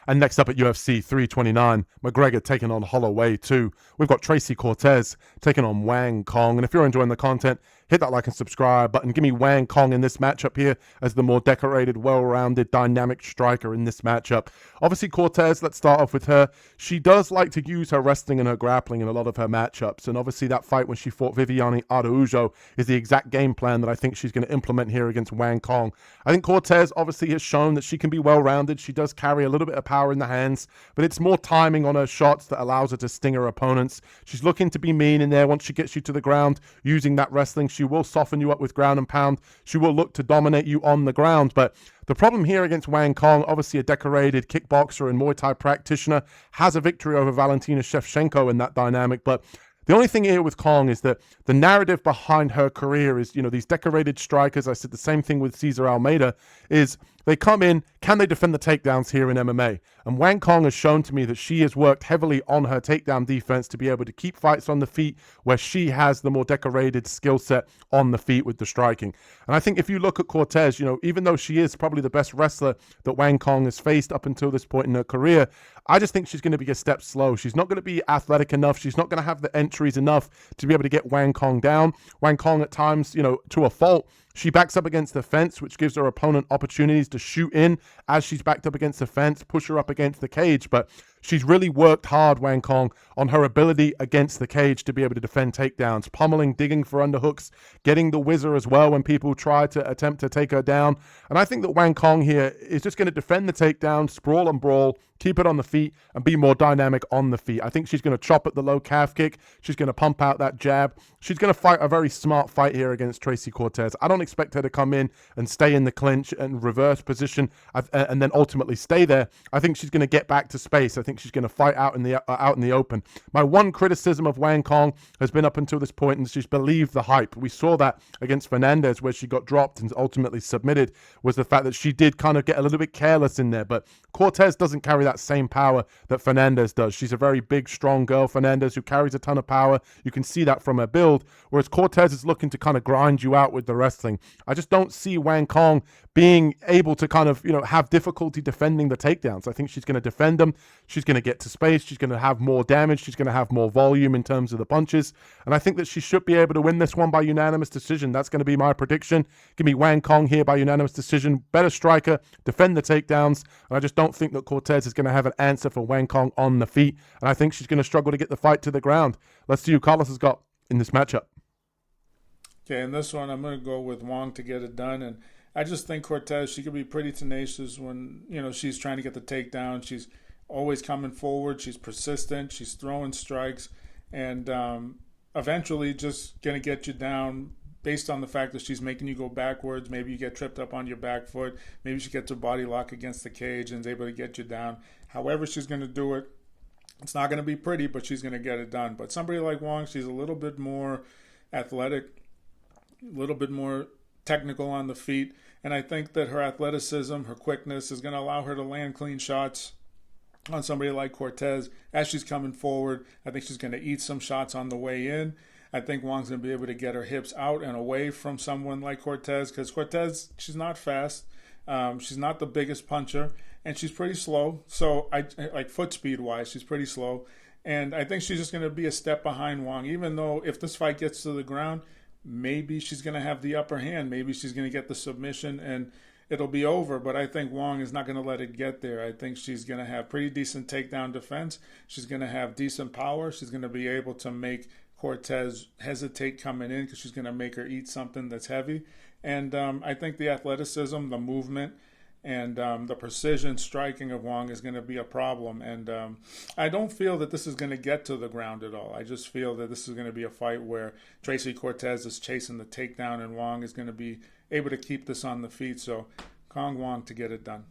And next up at UFC 329, McGregor taking on Holloway 2. We've got Tracy Cortez taking on Wang Cong. And if you're enjoying the content, hit that like and subscribe button. Give me Wang Cong in this matchup here as the more decorated, well-rounded, dynamic striker in this matchup. Obviously, Cortez, let's start off with her. She does like to use her wrestling and her grappling in a lot of her matchups. And obviously that fight when she fought Viviane Araujo is the exact game plan that I think she's going to implement here against Wang Cong. I think Cortez obviously has shown that she can be well-rounded. She does carry a little bit of power in the hands, but it's more timing on her shots that allows her to sting her opponents. She's looking to be mean in there once she gets you to the ground using that wrestling. She will soften you up with ground and pound. She will look to dominate you on the ground. But the problem here against Wang Cong, obviously a decorated kickboxer and Muay Thai practitioner, has a victory over Valentina Shevchenko in that dynamic. But the only thing here with Cong is that the narrative behind her career is, these decorated strikers, I said the same thing with Cesar Almeida, is they come in, can they defend the takedowns here in MMA? And Wang Cong has shown to me that she has worked heavily on her takedown defense to be able to keep fights on the feet where she has the more decorated skill set on the feet with the striking. And I think if you look at Cortez, even though she is probably the best wrestler that Wang Cong has faced up until this point in her career, I just think she's going to be a step slow. She's not going to be athletic enough. She's not going to have the entries enough to be able to get Wang Cong down. Wang Cong at times, to a fault, she backs up against the fence, which gives her opponent opportunities to shoot in as she's backed up against the fence, push her up against the cage. But she's really worked hard, Wang Cong, on her ability against the cage to be able to defend takedowns, pummeling, digging for underhooks, getting the whizzer as well when people try to attempt to take her down. And I think that Wang Cong here is just going to defend the takedown, sprawl and brawl, keep it on the feet, and be more dynamic on the feet. I think she's going to chop at the low calf kick. She's going to pump out that jab. She's going to fight a very smart fight here against Tracy Cortez. I don't expect her to come in and stay in the clinch and reverse position and then ultimately stay there. I think she's going to get back to space. I think she's going to fight out in the open. My one criticism of Wang Cong has been up until this point, and she's believed the hype. We saw that against Fernandez where she got dropped and ultimately submitted, was the fact that she did kind of get a little bit careless in there. But Cortez doesn't carry that same power that Fernandez does. She's a very big, strong girl, Fernandez, who carries a ton of power. You can see that from her build, whereas Cortez is looking to kind of grind you out with the wrestling. I just don't see Wang Cong being able to kind of, have difficulty defending the takedowns. I think she's going to defend them. She's going to get to space. She's going to have more damage. She's going to have more volume in terms of the punches. And I think that she should be able to win this one by unanimous decision. That's going to be my prediction. Give me Wang Cong here by unanimous decision. Better striker, defend the takedowns. And I just don't think that Cortez is going to have an answer for Wang Cong on the feet. And I think she's going to struggle to get the fight to the ground. Let's see who Carlos has got in this matchup. Okay, in this one, I'm going to go with Wang to get it done. And I just think Cortez, she could be pretty tenacious when, she's trying to get the takedown. She's always coming forward. She's persistent. She's throwing strikes. And eventually just going to get you down based on the fact that she's making you go backwards. Maybe you get tripped up on your back foot. Maybe she gets a body lock against the cage and is able to get you down. However she's going to do it, it's not going to be pretty, but she's going to get it done. But somebody like Wang, she's a little bit more athletic, a little bit more technical on the feet. And I think that her athleticism, her quickness is going to allow her to land clean shots on somebody like Cortez as she's coming forward. I think she's going to eat some shots on the way in. I think Wang's going to be able to get her hips out and away from someone like Cortez, because Cortez, she's not fast. She's not the biggest puncher, and she's pretty slow. So, like foot speed wise, she's pretty slow. And I think she's just going to be a step behind Wang, even though if this fight gets to the ground, maybe she's going to have the upper hand. Maybe she's going to get the submission and it'll be over. But I think Wang is not going to let it get there. I think she's going to have pretty decent takedown defense. She's going to have decent power. She's going to be able to make Cortez hesitate coming in because she's going to make her eat something that's heavy. And I think the athleticism, the movement, and the precision striking of Wang is going to be a problem. And I don't feel that this is going to get to the ground at all. I just feel that this is going to be a fight where Tracy Cortez is chasing the takedown and Wang is going to be able to keep this on the feet. So Cong Wang to get it done.